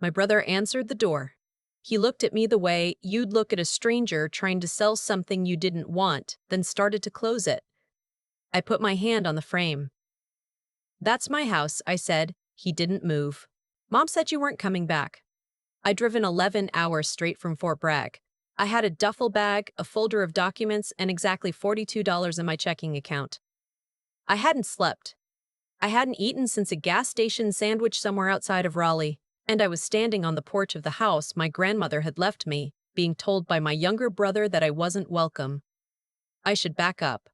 My brother answered the door. He looked at me the way you'd look at a stranger trying to sell something you didn't want, then started to close it. I put my hand on the frame. "That's my house," I said. He didn't move. "Mom said you weren't coming back." I'd driven 11 hours straight from Fort Bragg. I had a duffel bag, a folder of documents, and exactly $42 in my checking account. I hadn't slept. I hadn't eaten since a gas station sandwich somewhere outside of Raleigh, and I was standing on the porch of the house my grandmother had left me, being told by my younger brother that I wasn't welcome. I should back up.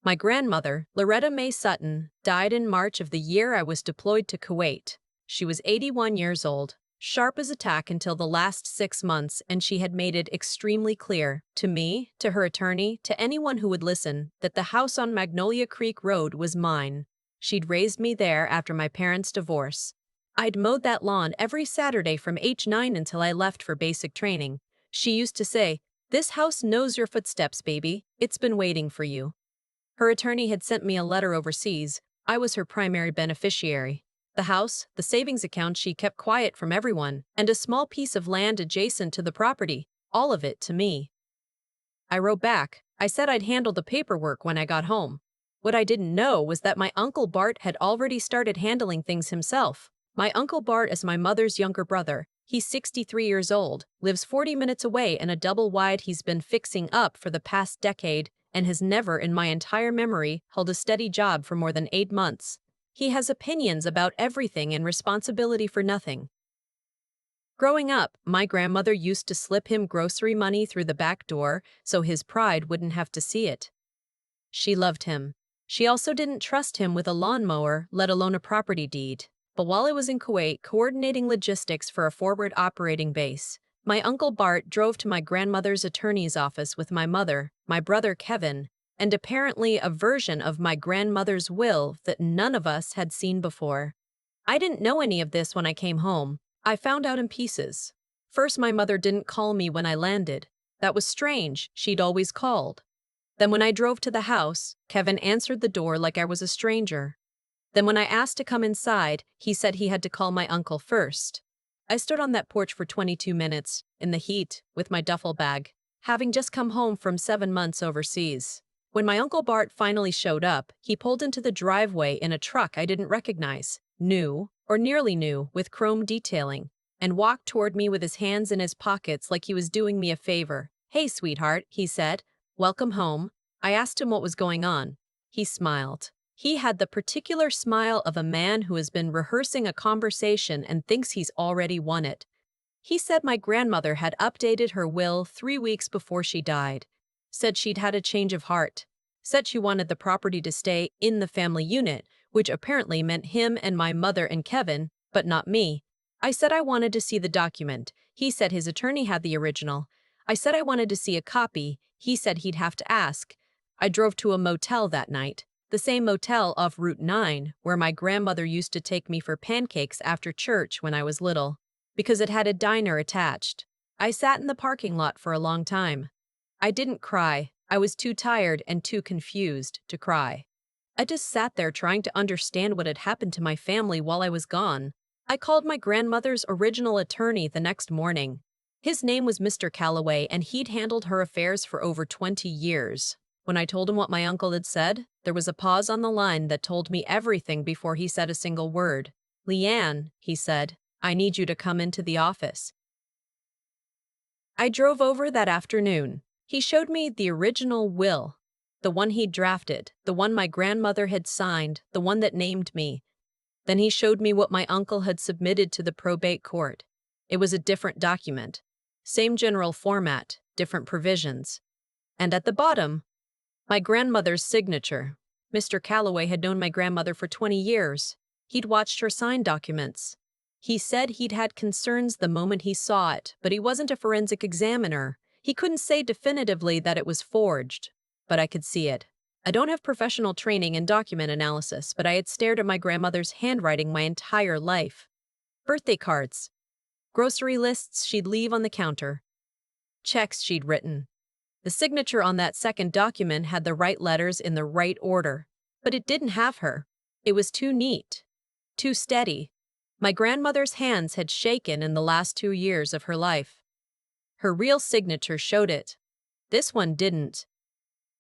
My grandmother, Loretta Mae Sutton, died in March of the year I was deployed to Kuwait. She was 81 years old, sharp as a tack until the last 6 months, and she had made it extremely clear, to me, to her attorney, to anyone who would listen, that the house on Magnolia Creek Road was mine. She'd raised me there after my parents' divorce. I'd mowed that lawn every Saturday from age 9 until I left for basic training. She used to say, "This house knows your footsteps, baby. It's been waiting for you." Her attorney had sent me a letter overseas. I was her primary beneficiary. The house, the savings account she kept quiet from everyone, and a small piece of land adjacent to the property, all of it to me. I wrote back. I said I'd handle the paperwork when I got home. What I didn't know was that my Uncle Bart had already started handling things himself. My Uncle Bart is my mother's younger brother. He's 63 years old, lives 40 minutes away in a double wide he's been fixing up for the past decade, and has never in my entire memory held a steady job for more than 8 months. He has opinions about everything and responsibility for nothing. Growing up, my grandmother used to slip him grocery money through the back door so his pride wouldn't have to see it. She loved him. She also didn't trust him with a lawnmower, let alone a property deed. But while I was in Kuwait coordinating logistics for a forward operating base, my Uncle Bart drove to my grandmother's attorney's office with my mother, my brother Kevin, and apparently a version of my grandmother's will that none of us had seen before. I didn't know any of this when I came home. I found out in pieces. First, my mother didn't call me when I landed. That was strange. She'd always called. Then when I drove to the house, Kevin answered the door like I was a stranger. Then when I asked to come inside, he said he had to call my uncle first. I stood on that porch for 22 minutes, in the heat, with my duffel bag, having just come home from 7 months overseas. When my Uncle Bart finally showed up, he pulled into the driveway in a truck I didn't recognize, new, or nearly new, with chrome detailing, and walked toward me with his hands in his pockets like he was doing me a favor. "Hey, sweetheart," he said. "Welcome home." I asked him what was going on. He smiled. He had the particular smile of a man who has been rehearsing a conversation and thinks he's already won it. He said my grandmother had updated her will 3 weeks before she died. Said she'd had a change of heart. Said she wanted the property to stay in the family unit, which apparently meant him and my mother and Kevin, but not me. I said I wanted to see the document. He said his attorney had the original. I said I wanted to see a copy. He said he'd have to ask. I drove to a motel that night. The same motel off Route 9, where my grandmother used to take me for pancakes after church when I was little, because it had a diner attached. I sat in the parking lot for a long time. I didn't cry. I was too tired and too confused to cry. I just sat there trying to understand what had happened to my family while I was gone. I called my grandmother's original attorney the next morning. His name was Mr. Calloway, and he'd handled her affairs for over 20 years. When I told him what my uncle had said, there was a pause on the line that told me everything before he said a single word. "Leanne," he said, "I need you to come into the office." I drove over that afternoon. He showed me the original will, the one he'd drafted, the one my grandmother had signed, the one that named me. Then he showed me what my uncle had submitted to the probate court. It was a different document. Same general format, different provisions. And at the bottom, my grandmother's signature. Mr. Calloway had known my grandmother for 20 years. He'd watched her sign documents. He said he'd had concerns the moment he saw it, but he wasn't a forensic examiner. He couldn't say definitively that it was forged, but I could see it. I don't have professional training in document analysis, but I had stared at my grandmother's handwriting my entire life. Birthday cards, grocery lists she'd leave on the counter, checks she'd written. The signature on that second document had the right letters in the right order, but it didn't have her. It was too neat, too steady. My grandmother's hands had shaken in the last 2 years of her life. Her real signature showed it. This one didn't.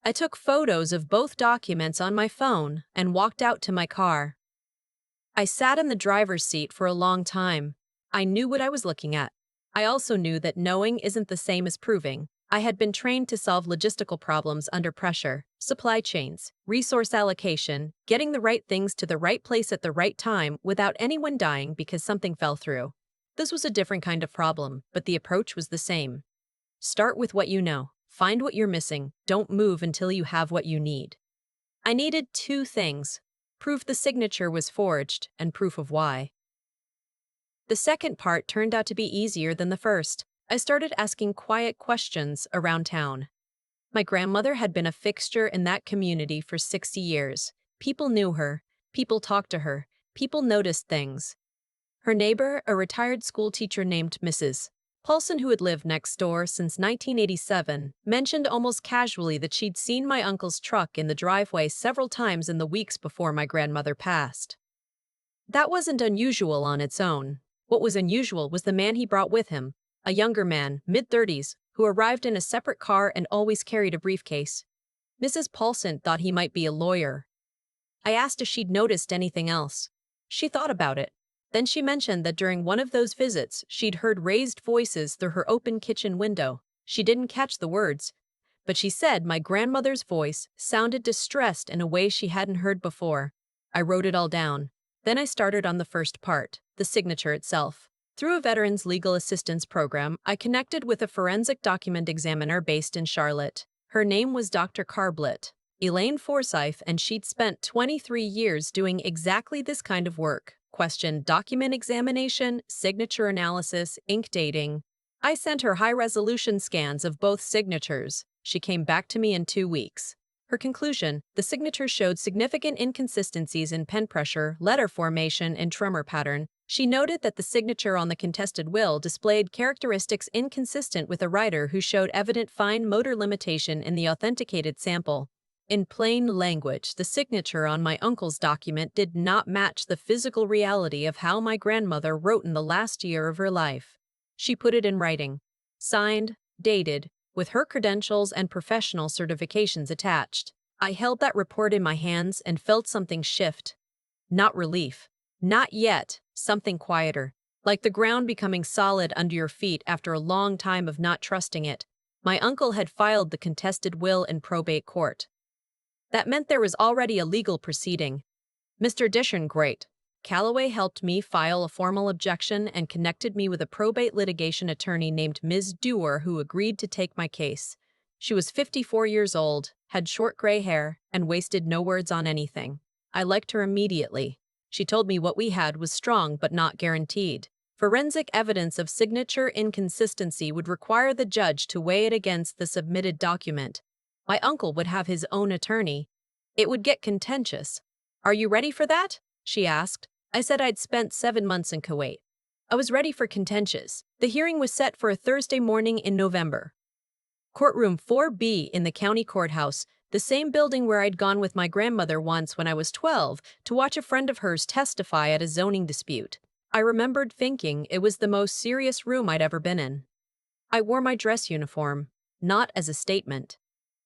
I took photos of both documents on my phone and walked out to my car. I sat in the driver's seat for a long time. I knew what I was looking at. I also knew that knowing isn't the same as proving. I had been trained to solve logistical problems under pressure, supply chains, resource allocation, getting the right things to the right place at the right time without anyone dying because something fell through. This was a different kind of problem, but the approach was the same. Start with what you know. Find what you're missing. Don't move until you have what you need. I needed two things: proof the signature was forged and proof of why. The second part turned out to be easier than the first. I started asking quiet questions around town. My grandmother had been a fixture in that community for 60 years. People knew her, people talked to her, people noticed things. Her neighbor, a retired school teacher named Mrs. Paulson, who had lived next door since 1987, mentioned almost casually that she'd seen my uncle's truck in the driveway several times in the weeks before my grandmother passed. That wasn't unusual on its own. What was unusual was the man he brought with him, a younger man, mid-30s, who arrived in a separate car and always carried a briefcase. Mrs. Paulson thought he might be a lawyer. I asked if she'd noticed anything else. She thought about it. Then she mentioned that during one of those visits, she'd heard raised voices through her open kitchen window. She didn't catch the words, but she said my grandmother's voice sounded distressed in a way she hadn't heard before. I wrote it all down. Then I started on the first part, the signature itself. Through a veterans legal assistance program, I connected with a forensic document examiner based in Charlotte. Her name was Dr. Carblett, Elaine Forsyth, and she'd spent 23 years doing exactly this kind of work. Question: document examination, signature analysis, ink dating. I sent her high-resolution scans of both signatures. She came back to me in 2 weeks. Her conclusion: the signature showed significant inconsistencies in pen pressure, letter formation, and tremor pattern. She noted that the signature on the contested will displayed characteristics inconsistent with a writer who showed evident fine motor limitation in the authenticated sample. In plain language, the signature on my uncle's document did not match the physical reality of how my grandmother wrote in the last year of her life. She put it in writing, signed, dated, with her credentials and professional certifications attached. I held that report in my hands and felt something shift. Not relief. Not yet. Something quieter. Like the ground becoming solid under your feet after a long time of not trusting it. My uncle had filed the contested will in probate court. That meant there was already a legal proceeding. Mr. Dishon, great. Calloway helped me file a formal objection and connected me with a probate litigation attorney named Ms. Dewar, who agreed to take my case. She was 54 years old, had short gray hair, and wasted no words on anything. I liked her immediately. She told me what we had was strong but not guaranteed. Forensic evidence of signature inconsistency would require the judge to weigh it against the submitted document. My uncle would have his own attorney. It would get contentious. Are you ready for that? She asked. I said I'd spent 7 months in Kuwait. I was ready for contentious. The hearing was set for a Thursday morning in November. Courtroom 4B in the county courthouse, the same building where I'd gone with my grandmother once when I was 12 to watch a friend of hers testify at a zoning dispute. I remembered thinking it was the most serious room I'd ever been in. I wore my dress uniform, not as a statement.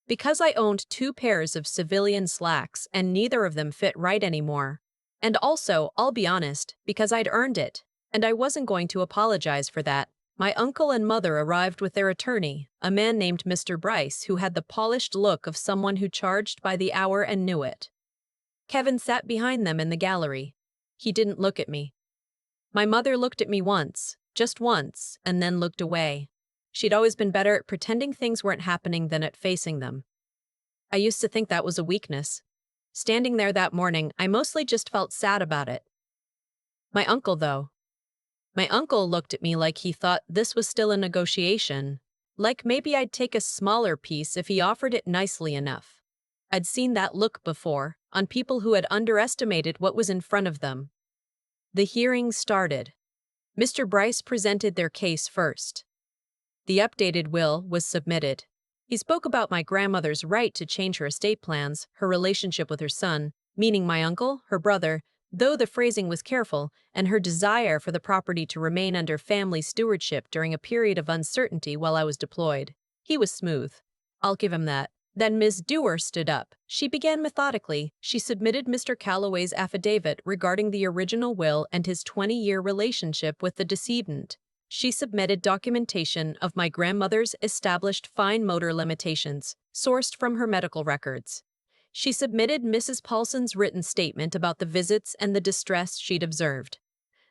Because I owned 2 pairs of civilian slacks and neither of them fit right anymore. And also, I'll be honest, because I'd earned it, and I wasn't going to apologize for that. My uncle and mother arrived with their attorney, a man named Mr. Bryce, who had the polished look of someone who charged by the hour and knew it. Kevin sat behind them in the gallery. He didn't look at me. My mother looked at me once, just once, and then looked away. She'd always been better at pretending things weren't happening than at facing them. I used to think that was a weakness. Standing there that morning, I mostly just felt sad about it. My uncle, though. My uncle looked at me like he thought this was still a negotiation, like maybe I'd take a smaller piece if he offered it nicely enough. I'd seen that look before, on people who had underestimated what was in front of them. The hearing started. Mr. Bryce presented their case first. The updated will was submitted. He spoke about my grandmother's right to change her estate plans, her relationship with her son, meaning my uncle, her brother, though the phrasing was careful, and her desire for the property to remain under family stewardship during a period of uncertainty while I was deployed. He was smooth. I'll give him that. Then Ms. Dewar stood up. She began methodically. She submitted Mr. Calloway's affidavit regarding the original will and his 20-year relationship with the decedent. She submitted documentation of my grandmother's established fine motor limitations, sourced from her medical records. She submitted Mrs. Paulson's written statement about the visits and the distress she'd observed.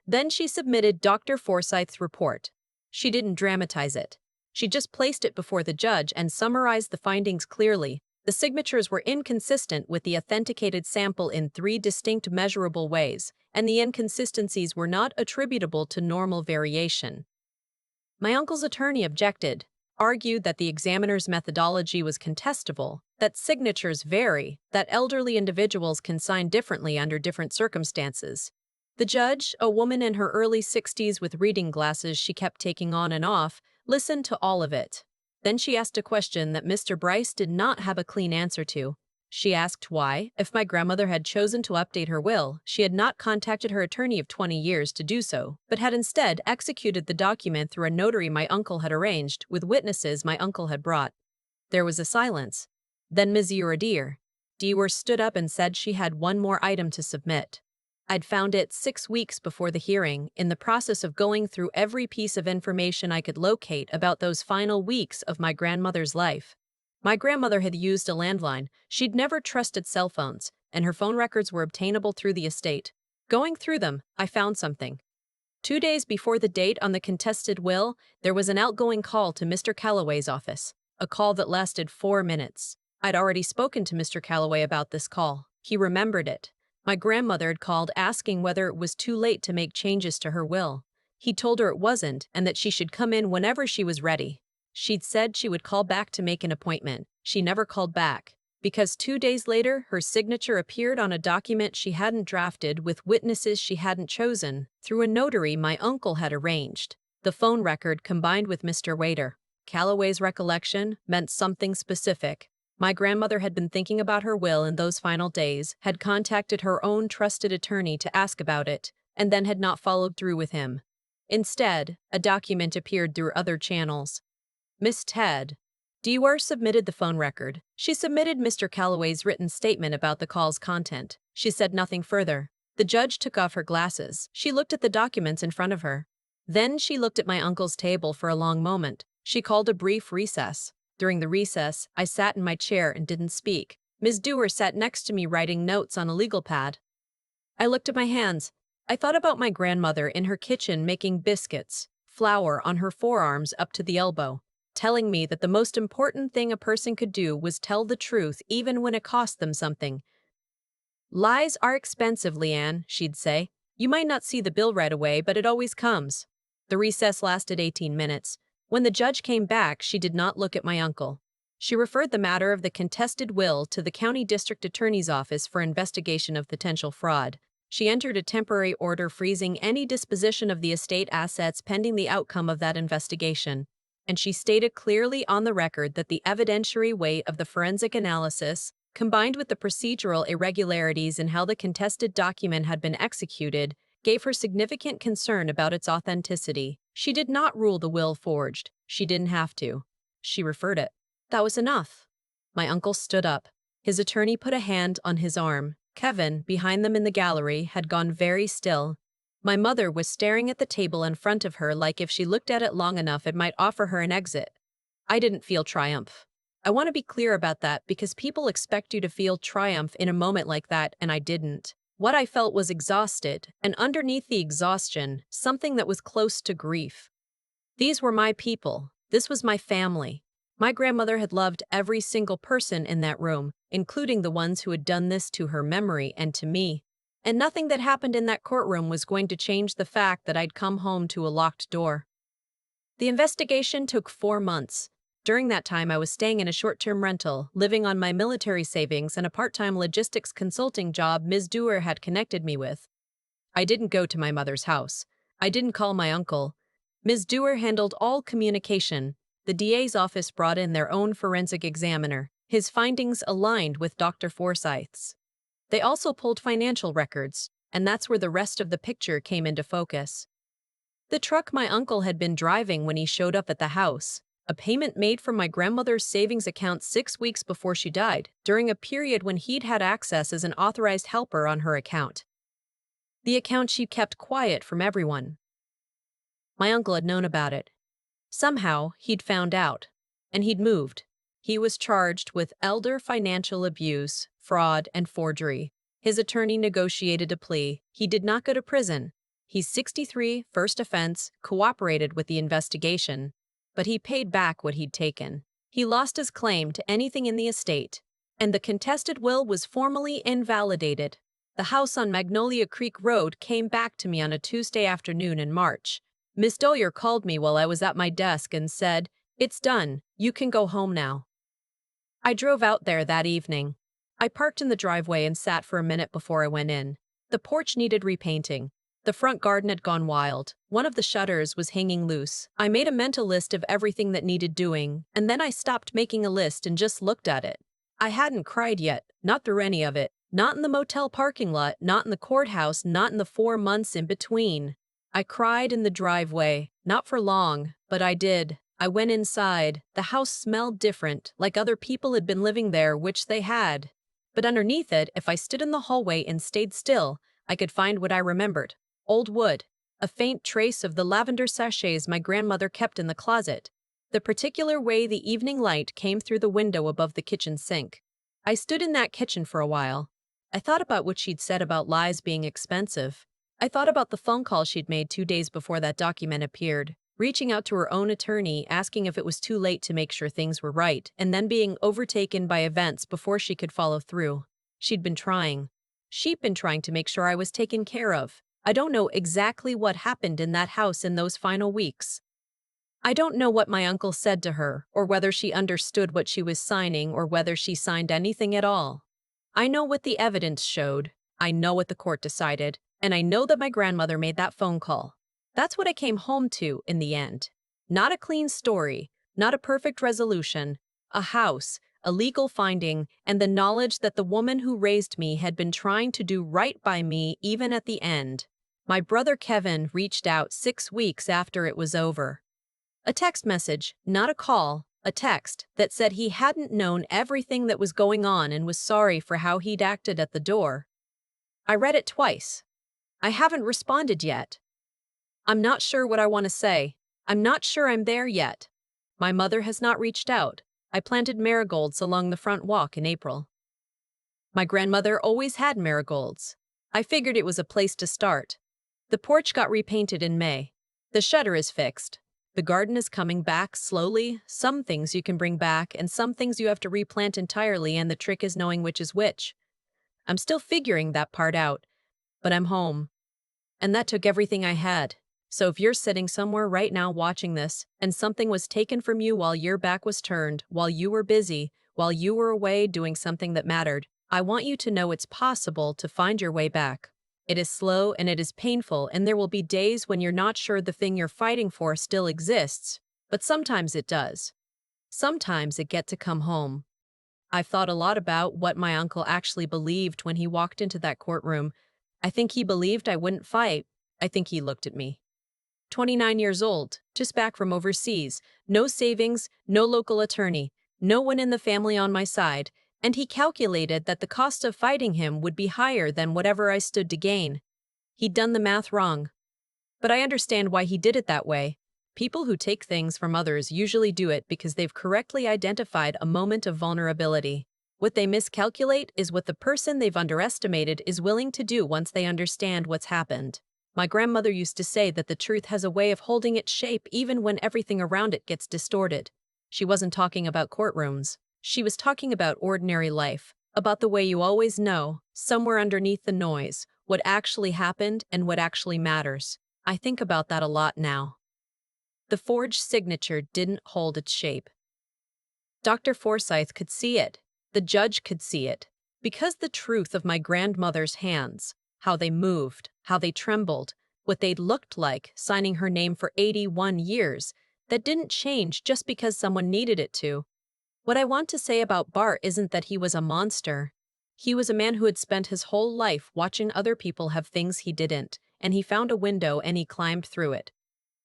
Then she submitted Dr. Forsyth's report. She didn't dramatize it. She just placed it before the judge and summarized the findings clearly. The signatures were inconsistent with the authenticated sample in 3 distinct measurable ways, and the inconsistencies were not attributable to normal variation. My uncle's attorney objected, argued that the examiner's methodology was contestable, that signatures vary, that elderly individuals can sign differently under different circumstances. The judge, a woman in her early 60s with reading glasses she kept taking on and off, listened to all of it. Then she asked a question that Mr. Bryce did not have a clean answer to. She asked why, if my grandmother had chosen to update her will, she had not contacted her attorney of 20 years to do so, but had instead executed the document through a notary my uncle had arranged, with witnesses my uncle had brought. There was a silence. Then Ms. Dewar stood up and said she had one more item to submit. I'd found it 6 weeks before the hearing, in the process of going through every piece of information I could locate about those final weeks of my grandmother's life. My grandmother had used a landline. She'd never trusted cell phones, and her phone records were obtainable through the estate. Going through them, I found something. 2 days before the date on the contested will, there was an outgoing call to Mr. Calloway's office, a call that lasted 4 minutes. I'd already spoken to Mr. Calloway about this call. He remembered it. My grandmother had called asking whether it was too late to make changes to her will. He told her it wasn't and that she should come in whenever she was ready. She'd said she would call back to make an appointment. She never called back, because 2 days later her signature appeared on a document she hadn't drafted with witnesses she hadn't chosen, through a notary my uncle had arranged. The phone record combined with Mr. Calloway's recollection meant something specific. My grandmother had been thinking about her will in those final days, had contacted her own trusted attorney to ask about it, and then had not followed through with him. Instead, a document appeared through other channels. Miss Dewar submitted the phone record. She submitted Mr. Calloway's written statement about the call's content. She said nothing further. The judge took off her glasses. She looked at the documents in front of her. Then she looked at my uncle's table for a long moment. She called a brief recess. During the recess, I sat in my chair and didn't speak. Ms. Dewar sat next to me writing notes on a legal pad. I looked at my hands. I thought about my grandmother in her kitchen making biscuits, flour on her forearms up to the elbow, telling me that the most important thing a person could do was tell the truth even when it cost them something. Lies are expensive, Leanne, she'd say. You might not see the bill right away, but it always comes. The recess lasted 18 minutes. When the judge came back, she did not look at my uncle. She referred the matter of the contested will to the county district attorney's office for investigation of potential fraud. She entered a temporary order freezing any disposition of the estate assets pending the outcome of that investigation. And she stated clearly on the record that the evidentiary weight of the forensic analysis, combined with the procedural irregularities in how the contested document had been executed, gave her significant concern about its authenticity. She did not rule the will forged. She didn't have to. She referred it. That was enough. My uncle stood up. His attorney put a hand on his arm. Kevin, behind them in the gallery, had gone very still. My mother was staring at the table in front of her like if she looked at it long enough it might offer her an exit. I didn't feel triumph. I want to be clear about that because people expect you to feel triumph in a moment like that, and I didn't. What I felt was exhausted, and underneath the exhaustion, something that was close to grief. These were my people. This was my family. My grandmother had loved every single person in that room, including the ones who had done this to her memory and to me. And nothing that happened in that courtroom was going to change the fact that I'd come home to a locked door. The investigation took 4 months. During that time, I was staying in a short-term rental, living on my military savings and a part-time logistics consulting job Ms. Dewar had connected me with. I didn't go to my mother's house. I didn't call my uncle. Ms. Dewar handled all communication. The DA's office brought in their own forensic examiner. His findings aligned with Dr. Forsyth's. They also pulled financial records, and that's where the rest of the picture came into focus. The truck my uncle had been driving when he showed up at the house. A payment made from my grandmother's savings account 6 weeks before she died, during a period when he'd had access as an authorized helper on her account. The account she kept quiet from everyone. My uncle had known about it. Somehow, he'd found out. And he'd moved. He was charged with elder financial abuse, fraud, and forgery. His attorney negotiated a plea. He did not go to prison. He's 63, first offense, cooperated with the investigation. But he paid back what he'd taken. He lost his claim to anything in the estate, and the contested will was formally invalidated. The house on Magnolia Creek Road came back to me on a Tuesday afternoon in March. Miss Dolier called me while I was at my desk and said, "It's done, you can go home now." I drove out there that evening. I parked in the driveway and sat for a minute before I went in. The porch needed repainting. The front garden had gone wild. One of the shutters was hanging loose. I made a mental list of everything that needed doing, and then I stopped making a list and just looked at it. I hadn't cried yet, not through any of it. Not in the motel parking lot, not in the courthouse, not in the 4 months in between. I cried in the driveway, not for long, but I did. I went inside. The house smelled different, like other people had been living there, which they had. But underneath it, if I stood in the hallway and stayed still, I could find what I remembered. Old wood. A faint trace of the lavender sachets my grandmother kept in the closet. The particular way the evening light came through the window above the kitchen sink. I stood in that kitchen for a while. I thought about what she'd said about lies being expensive. I thought about the phone call she'd made 2 days before that document appeared, reaching out to her own attorney, asking if it was too late to make sure things were right, and then being overtaken by events before she could follow through. She'd been trying. She'd been trying to make sure I was taken care of. I don't know exactly what happened in that house in those final weeks. I don't know what my uncle said to her, or whether she understood what she was signing, or whether she signed anything at all. I know what the evidence showed, I know what the court decided, and I know that my grandmother made that phone call. That's what I came home to in the end. Not a clean story, not a perfect resolution, a house, a legal finding, and the knowledge that the woman who raised me had been trying to do right by me even at the end. My brother Kevin reached out 6 weeks after it was over. A text message, not a call, a text that said he hadn't known everything that was going on and was sorry for how he'd acted at the door. I read it twice. I haven't responded yet. I'm not sure what I want to say. I'm not sure I'm there yet. My mother has not reached out. I planted marigolds along the front walk in April. My grandmother always had marigolds. I figured it was a place to start. The porch got repainted in May. The shutter is fixed. The garden is coming back slowly. Some things you can bring back and some things you have to replant entirely, and the trick is knowing which is which. I'm still figuring that part out, but I'm home. And that took everything I had. So if you're sitting somewhere right now watching this, and something was taken from you while your back was turned, while you were busy, while you were away doing something that mattered, I want you to know it's possible to find your way back. It is slow and it is painful, and there will be days when you're not sure the thing you're fighting for still exists, but sometimes it does. Sometimes it gets to come home. I've thought a lot about what my uncle actually believed when he walked into that courtroom. I think he believed I wouldn't fight. I think he looked at me. 29 years old, just back from overseas, no savings, no local attorney, no one in the family on my side, and he calculated that the cost of fighting him would be higher than whatever I stood to gain. He'd done the math wrong. But I understand why he did it that way. People who take things from others usually do it because they've correctly identified a moment of vulnerability. What they miscalculate is what the person they've underestimated is willing to do once they understand what's happened. My grandmother used to say that the truth has a way of holding its shape even when everything around it gets distorted. She wasn't talking about courtrooms. She was talking about ordinary life, about the way you always know, somewhere underneath the noise, what actually happened and what actually matters. I think about that a lot now. The forged signature didn't hold its shape. Dr. Forsyth could see it. The judge could see it. Because the truth of my grandmother's hands, how they moved, how they trembled, what they'd looked like signing her name for 81 years, that didn't change just because someone needed it to. What I want to say about Bart isn't that he was a monster. He was a man who had spent his whole life watching other people have things he didn't, and he found a window and he climbed through it.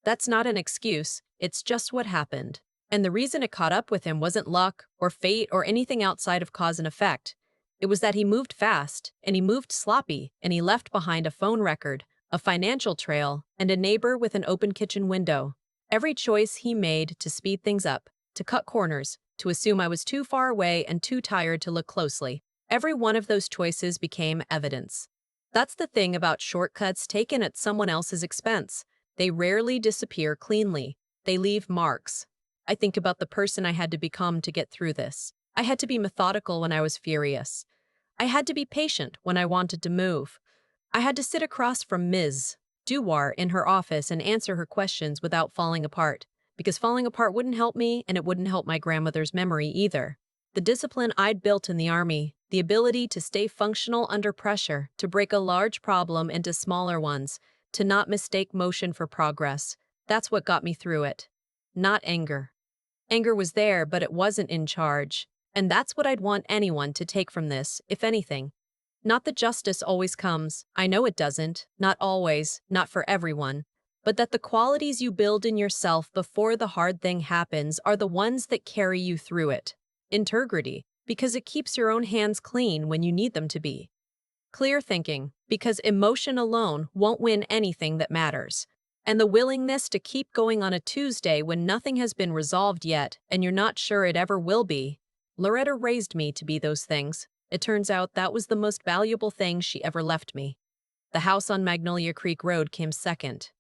That's not an excuse, it's just what happened. And the reason it caught up with him wasn't luck or fate or anything outside of cause and effect. It was that he moved fast, and he moved sloppy, and he left behind a phone record, a financial trail, and a neighbor with an open kitchen window. Every choice he made to speed things up, to cut corners, to assume I was too far away and too tired to look closely. Every one of those choices became evidence. That's the thing about shortcuts taken at someone else's expense. They rarely disappear cleanly. They leave marks. I think about the person I had to become to get through this. I had to be methodical when I was furious. I had to be patient when I wanted to move. I had to sit across from Ms. Duwar in her office and answer her questions without falling apart, because falling apart wouldn't help me and it wouldn't help my grandmother's memory either. The discipline I'd built in the army, the ability to stay functional under pressure, to break a large problem into smaller ones, to not mistake motion for progress, that's what got me through it. Not anger. Anger was there, but it wasn't in charge. And that's what I'd want anyone to take from this, if anything. Not that justice always comes. I know it doesn't. Not always. Not for everyone. But that the qualities you build in yourself before the hard thing happens are the ones that carry you through it. Integrity, because it keeps your own hands clean when you need them to be. Clear thinking, because emotion alone won't win anything that matters. And the willingness to keep going on a Tuesday when nothing has been resolved yet and you're not sure it ever will be. Loretta raised me to be those things. It turns out that was the most valuable thing she ever left me. The house on Magnolia Creek Road came second.